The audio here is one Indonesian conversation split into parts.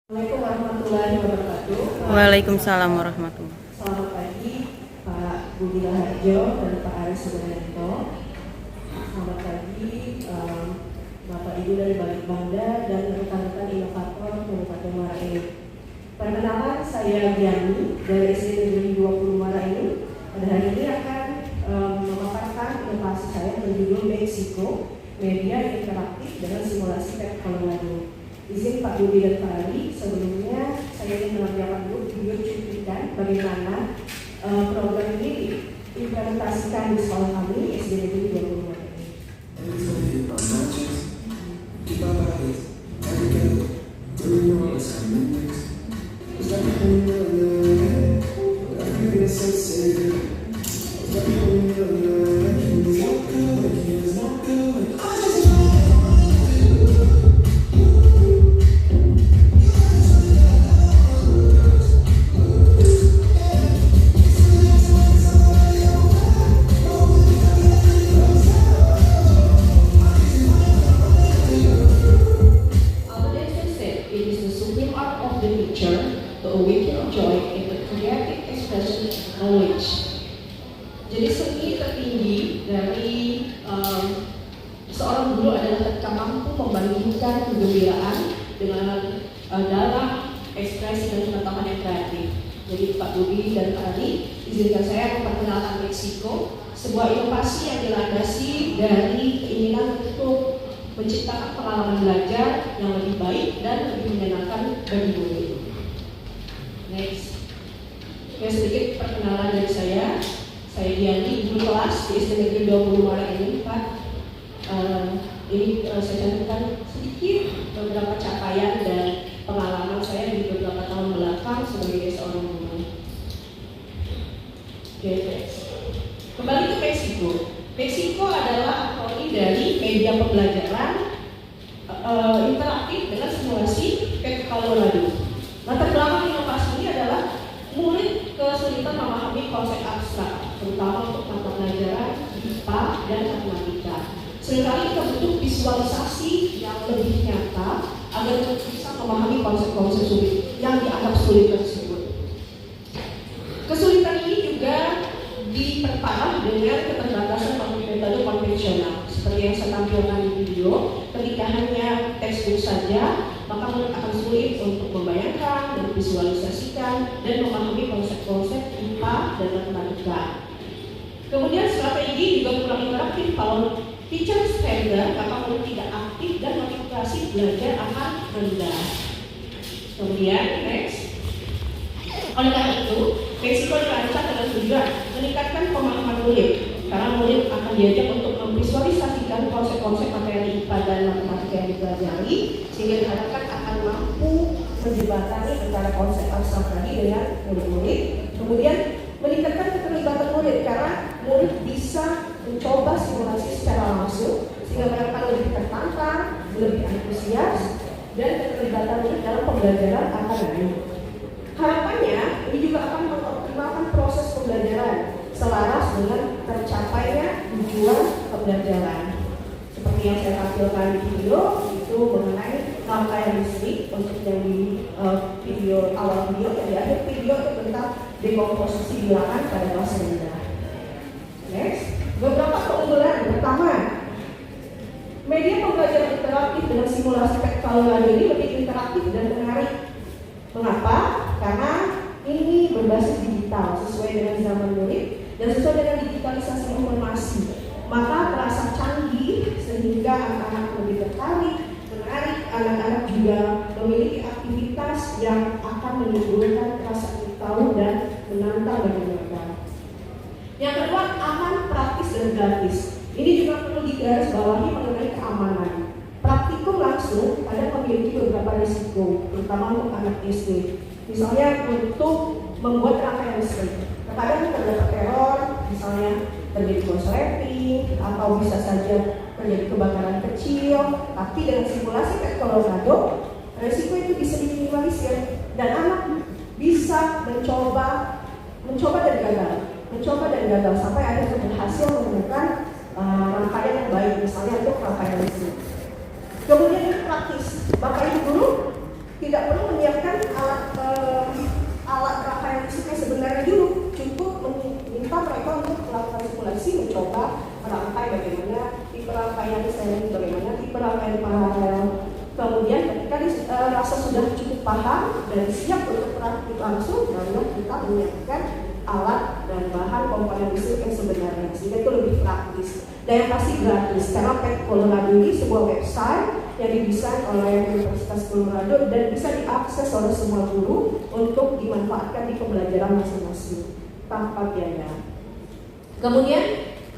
Assalamualaikum warahmatullahi wabarakatuh. Waalaikumsalam warahmatullahi. Selamat pagi Pak Budi Raharjo dan Pak Aris Sudaryanto. Selamat pagi Bapak Ibu dari Balitbangda dan rekan-rekan inovator Kabupaten Muara Enim. Perkenalan, saya Diani dari SD Negeri 20 Muara Enim. Pada hari ini akan memaparkan inovasi saya berjudul Meksiko, media interaktif dengan simulasi PET Colorado. Izin Pak Budi dan Pak Ali, sebelumnya saya ingin menampilkan dulu video cuplikan bagaimana program ini diimplementasikan di sekolah kami SD Negeri 20 Muara Enim. Jadi seni tertinggi dari seorang guru adalah ketika mampu membandingkan kegembiraan dengan dalam ekspresi dan pengetahuan yang kreatif. Jadi Pak Budi dan Pak Ali, izinkan saya memperkenalkan Meksiko, sebuah inovasi yang dilandasi dari keinginan untuk menciptakan pengalaman belajar yang lebih baik dan lebih menyenangkan bagi murid. Next. Oke, sedikit perkenalan dari saya. Saya Diani, guru kelas di SD Negeri 20 Muara Enim, Pak. Ini saya cantumkan sedikit beberapa capaian dan pengalaman saya di beberapa tahun belakang sebagai seorang guru. Oke, kembali ke Meksiko. Meksiko adalah akronim dari media pembelajaran interaktif dengan simulasi PET Colorado. Latar belakang inovasi ini adalah murid kesulitan memahami konsep abstrak, terutama untuk mata pelajaran IPA dan matematika. Seringkali kita butuh visualisasi yang lebih nyata agar kita bisa memahami konsep-konsep sulit yang dianggap sulit tersebut. Kesulitan ini juga diperparah dengan keterbatasan metode konvensional, seperti yang saya tampilkan di video. Ketika hanya textbook saja, maka murid akan sulit untuk membayangkan, memvisualisasikan, dan memahami konsep-konsep IPA dan matematika. Kemudian strategi juga kurang interaktif. Kalau teacher standar, maka murid tidak aktif dan motivasi belajar akan rendah. Kemudian next. Oleh karena itu, Meksiko dirancang dengan tujuan meningkatkan pemahaman murid, karena murid akan diajak untuk memvisualisasikan konsep-konsep materi IPA dan matematika yang dipelajari, sehingga diharapkan akan mampu menjembatani antara konsep abstrak tadi dengan murid-murid. Kemudian meningkatkan keterlibatan murid, karena murid bisa mencoba simulasi secara langsung, sehingga mereka lebih tertantang, lebih antusias, dan keterlibatan murid dalam pembelajaran akan naik. Harapannya ini juga akan mengoptimalkan proses pembelajaran selaras dengan tercapainya tujuan pembelajaran. Seperti yang saya tampilkan di video itu mengenai rangkaian listrik untuk yang di video awal video dan di akhir video itu tentang dekomposisi bilangan pada kelas rendah. Next, beberapa keunggulan. Pertama, media pembelajaran interaktif dengan simulasi PET Colorado ini lebih interaktif dan menarik. Mengapa? Karena ini berbasis digital, sesuai dengan zaman murid dan sesuai dengan digitalisasi informasi. Maka terasa canggih sehingga anak-anak lebih tertarik, menarik. Anak-anak juga memiliki aktivitas yang akan menimbulkan rasa ingin tahu dan menantang bagi mereka. Yang kedua, aman, praktis dan gratis. Ini juga perlu digarisbawahi mengenai keamanan. Praktikum langsung ada memiliki beberapa risiko, terutama untuk anak SD. Misalnya untuk membuat rangkaian listrik, terkadang terdapat error, misalnya terjadi korsleting atau bisa saja terjadi kebakaran kecil. Tapi dengan simulasi PET Colorado, risiko itu bisa diminimalisir dan anak bisa mencoba dan gagal sampai akhirnya berhasil menemukan rangkaian yang baik, misalnya untuk rangkaian listrik. Kemudian yang praktis, Bapak Ibu guru tidak perlu menyiapkan alat rangkaian fisik yang sebenarnya dulu, cukup meminta mereka untuk melakukan simulasi, mencoba merangkai bagaimana tipe rangkaian seri, bagaimana tipe rangkaian paralel. Kemudian ketika rasa sudah cukup paham dan siap untuk praktik langsung, barulah kita menyiapkan alat dan bahan komponen listrik yang sebenarnya, sehingga itu lebih praktis dan yang pasti gratis, karena PET Colorado ini sebuah website yang didesain oleh Universitas Colorado dan bisa diakses oleh semua guru untuk dimanfaatkan di pembelajaran masing-masing tanpa biaya. Kemudian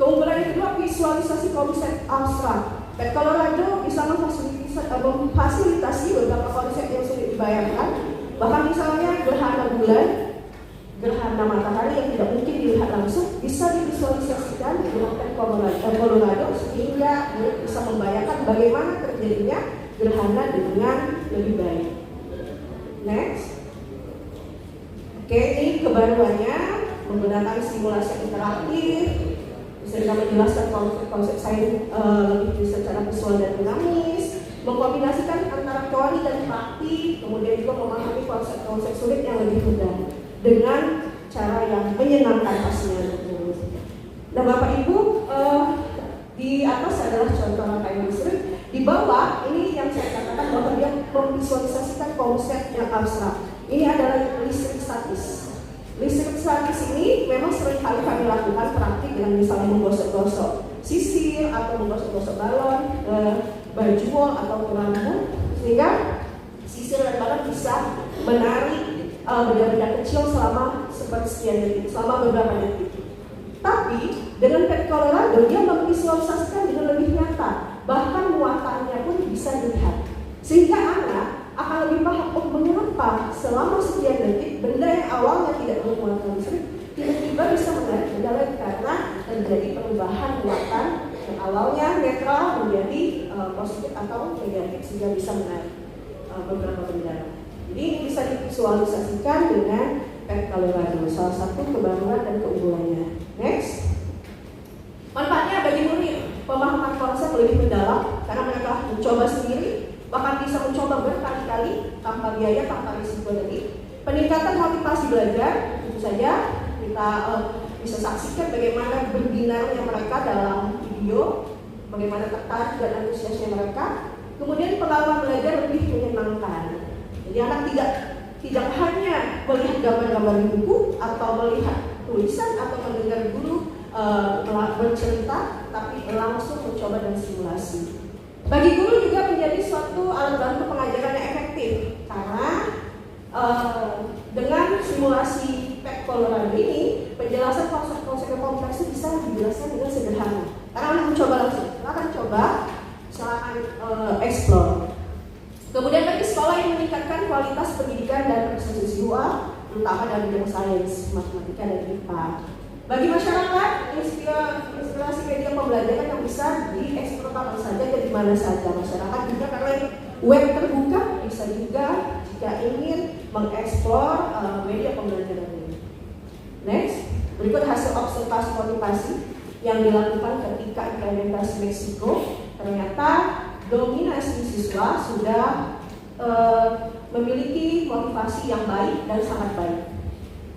keunggulan yang kedua, visualisasi konsep abstrak. PET Colorado bisa memfasilitasi beberapa konsep yang sulit dibayangkan, bahkan misalnya gerhana bulan, gerhana matahari yang tidak mungkin dilihat langsung bisa divisualisasikan menggunakan Colorado sehingga bisa membayangkan bagaimana terjadinya gerhana dengan lebih baik. Next. Oke, ini kebaruannya menggunakan simulasi interaktif, bisa kita menjelaskan konsep sains lebih secara visual dan dinamis, mengkombinasikan antara teori dan praktik, kemudian juga memahami konsep-konsep sulit yang lebih mudah dengan cara yang menyenangkan pastinya. Nah, Bapak Ibu, di atas adalah contoh rangkaian listrik. Di bawah ini yang saya katakan bahwa dia memvisualisasikan konsep yang abstrak. Ini adalah listrik statis. Listrik statis ini memang sering kali kami lakukan praktik dengan misalnya menggosok-gosok sisir atau menggosok-gosok balon, baju wol atau rambut, sehingga sisir dan balon bisa menarik benda-benda kecil selama sepersekian detik, selama beberapa detik. Tapi dengan PET Colorado dia memvisualisasikan dengan lebih nyata, bahkan muatannya pun bisa dilihat, sehingga anak akan lebih paham mengapa selama sekian detik benda yang awalnya tidak bermuatan listrik tiba-tiba bisa menarik benda lain karena terjadi perubahan muatan yang awalnya netral menjadi positif atau negatif, sehingga bisa menarik beberapa benda. Jadi ini bisa divisualisasikan dengan PET Colorado, salah satu kebaruan dan keunggulannya. Next. Manfaatnya bagi murid, pemahaman konsep lebih mendalam karena mereka mencoba sendiri, bahkan bisa mencoba berkali-kali tanpa biaya, tanpa risiko lagi. Peningkatan motivasi belajar, tentu saja kita bisa saksikan bagaimana berbinarnya mereka dalam video, bagaimana tertarik dan antusiasnya mereka. Kemudian pengalaman belajar lebih menyenangkan. Jadi anak tidak hanya melihat gambar-gambar di buku atau melihat tulisan atau mendengar guru bercerita, tapi langsung mencoba dan simulasi. Bagi guru juga menjadi suatu alat bantu pengajaran yang efektif karena dengan simulasi PET Colorado ini penjelasan konsep-konsep yang kompleks itu bisa dijelaskan dengan sederhana. Karena anak mencoba langsung, akan coba, silakan explore. Kemudian bagi sekolah yang meningkatkan kualitas pendidikan dan prestasi siswa, terutama dalam bidang sains, matematika, dan IPA. Bagi masyarakat, inspirasi media pembelajaran yang bisa dieksplor kapan saja dan di mana saja. Masyarakat juga karena web terbuka bisa juga jika ingin mengeksplor media pembelajaran ini. Next, berikut hasil observasi motivasi yang dilakukan ketika implementasi Meksiko. Ternyata dominasi siswa sudah memiliki motivasi yang baik dan sangat baik.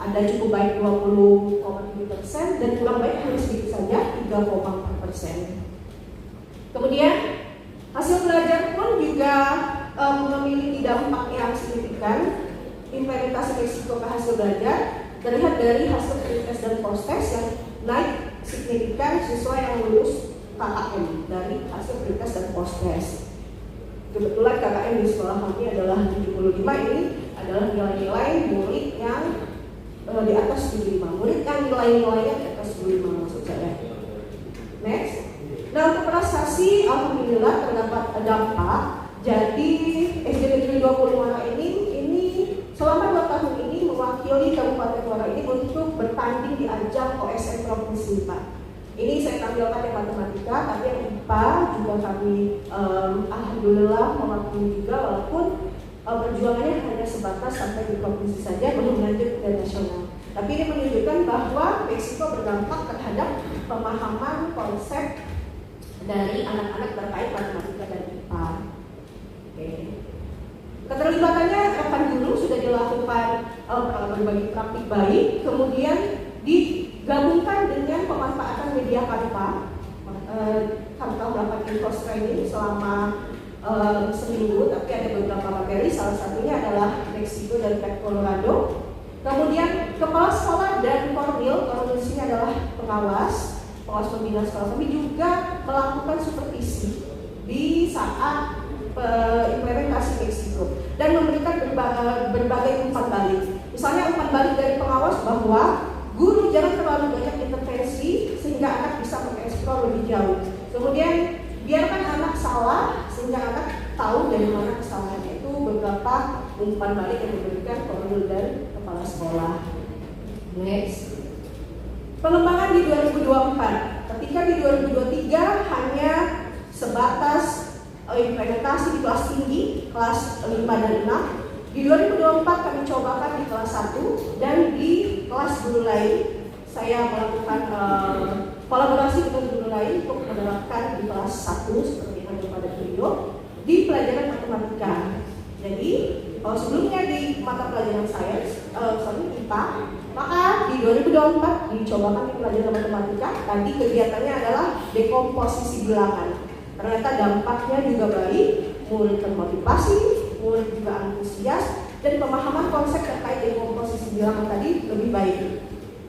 Ada cukup baik 20,7% dan kurang baik hanya sedikit saja 3,4%. Kemudian hasil belajar pun juga memiliki dampak yang signifikan. Implementasi Meksiko ke hasil belajar terlihat dari hasil pretest dan post-test yang naik signifikan siswa yang lulus KKM dari hasil pretest dan post-test. Kebetulan KKM di sekolah kami adalah 75, ini adalah nilai-nilai murid yang di atas 75, murid yang nilai-nilainya di atas 75 maksud saya. Next. Nah, untuk prestasi alhamdulillah terdapat dampak. Jadi SD Negeri 20 Muara ini selama 2 tahun ini mewakili Kabupaten Muara ini untuk bertanding di ajang OSN Provinsi 4. Ini saya tampilkan yang matematika, tapi yang IPA juga kami alhamdulillah mewakili juga, walaupun perjuangannya hanya sebatas sampai di provinsi saja, belum lanjut ke nasional. Tapi ini menunjukkan bahwa Meksiko berdampak terhadap pemahaman konsep dari anak-anak terkait matematika dan IPA. Oke. Keterlibatannya berbagi praktik baik, kemudian digabungkan dengan pemanfaatan media Canva. Canva melakukan in-course training selama seminggu, tapi ada beberapa materi, salah satunya adalah Meksiko dan Colorado. Kemudian kepala sekolah dan Korwil di sini adalah pengawas pembina sekolah, kami juga melakukan supervisi di saat implementasi Meksiko dan memberikan berbagai umpan balik. Misalnya umpan balik dari pengawas bahwa guru jangan terlalu banyak intervensi sehingga anak bisa mengeksplor lebih jauh. Kemudian biarkan anak salah sehingga anak tahu dari mana kesalahannya. Itu beberapa umpan balik yang diberikan Korwil dan kepala sekolah. Next. Pengembangan di 2024. Ketika di 2023 hanya sebatas implementasi di kelas tinggi, kelas 5 dan 6. Di 2024 kami cobakan di kelas 1 dan di kelas guru lain. Saya melakukan kolaborasi dengan guru lain untuk menerapkan di kelas 1 seperti yang ada pada video di pelajaran matematika. Jadi kalau sebelumnya di mata pelajaran sains, IPA, maka di 2024 dicobakan di pelajaran matematika. Tadi kegiatannya adalah dekomposisi bilangan. Ternyata dampaknya juga baik, murid termotivasi, murid juga antusias, dan pemahaman konsep terkait dekomposisi bilangan tadi lebih baik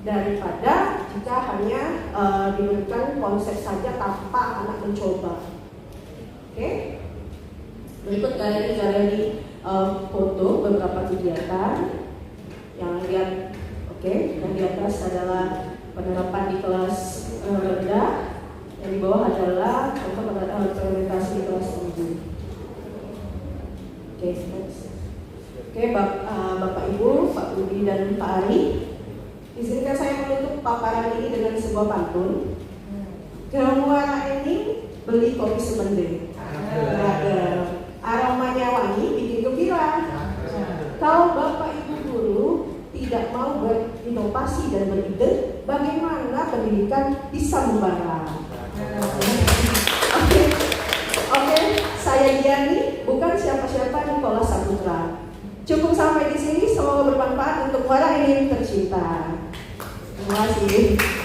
daripada jika hanya diberikan konsep saja tanpa anak mencoba. Oke? Berikut galeri foto beberapa kegiatan yang lihat. Oke, yang di atas adalah penerapan di kelas rendah, yang di bawah adalah contoh implementasi di kelas 7. Oke, next. Oke, Bapak Ibu, Pak Budi dan Pak Ari, izinkan saya menutup paparan ini dengan sebuah pantun. Kemuara ini beli kopi semending. Aromanya wangi, bikin gembira. Kalau Bapak Ibu guru tidak mau berinovasi dan beride, bagaimana pendidikan bisa membara? Oke, saya Diani, bukan siapa-siapa Nikola Saputra. Cukup sampai di sini, semoga bermanfaat untuk para ini tercinta. Terima kasih.